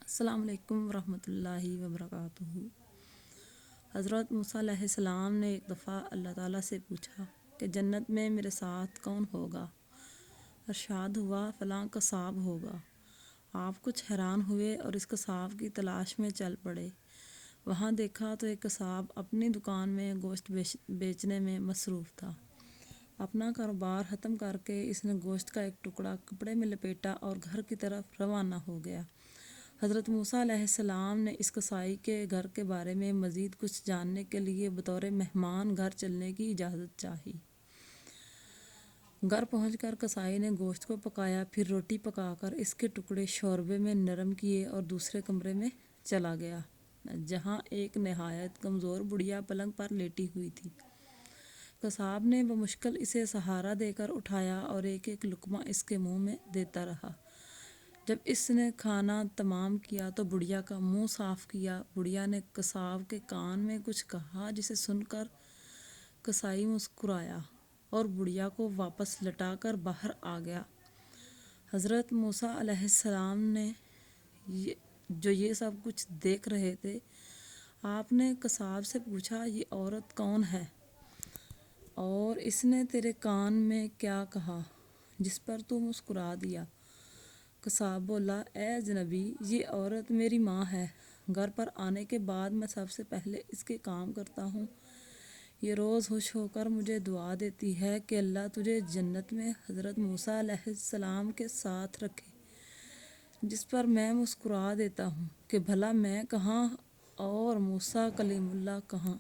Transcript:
السلام علیکم ورحمۃ اللہ وبرکاتہ۔ حضرت موسیٰ علیہ السلام نے ایک دفعہ اللہ تعالیٰ سے پوچھا کہ جنت میں میرے ساتھ کون ہوگا؟ ارشاد ہوا فلاں قصاب ہوگا۔ آپ کچھ حیران ہوئے اور اس قصاب کی تلاش میں چل پڑے۔ وہاں دیکھا تو ایک قصاب اپنی دکان میں گوشت بیچنے میں مصروف تھا۔ اپنا کاروبار ختم کر کے اس نے گوشت کا ایک ٹکڑا کپڑے میں لپیٹا اور گھر کی طرف روانہ ہو گیا۔ حضرت موسیٰ علیہ السلام نے اس قصائی کے گھر کے بارے میں مزید کچھ جاننے کے لیے بطور مہمان گھر چلنے کی اجازت چاہی۔ گھر پہنچ کر قصائی نے گوشت کو پکایا، پھر روٹی پکا کر اس کے ٹکڑے شوربے میں نرم کیے اور دوسرے کمرے میں چلا گیا، جہاں ایک نہایت کمزور بڑھیا پلنگ پر لیٹی ہوئی تھی۔ قصاب نے بمشکل اسے سہارا دے کر اٹھایا اور ایک ایک لقمہ اس کے منہ میں دیتا رہا۔ جب اس نے کھانا تمام کیا تو بڑھیا کا منہ صاف کیا۔ بڑھیا نے قصاب کے کان میں کچھ کہا جسے سن کر قصائی مسکرایا اور بڑھیا کو واپس لٹا کر باہر آ گیا۔ حضرت موسیٰ علیہ السلام نے جو یہ سب کچھ دیکھ رہے تھے، آپ نے قصاب سے پوچھا یہ عورت کون ہے اور اس نے تیرے کان میں کیا کہا جس پر تو مسکرا دیا؟ قصاب بولا اے اجنبی، یہ عورت میری ماں ہے۔ گھر پر آنے کے بعد میں سب سے پہلے اس کے کام کرتا ہوں۔ یہ روز خوش ہو کر مجھے دعا دیتی ہے کہ اللہ تجھے جنت میں حضرت موسیٰ علیہ السلام کے ساتھ رکھے، جس پر میں مسکرا دیتا ہوں کہ بھلا میں کہاں اور موسیٰ کلیم اللہ کہاں۔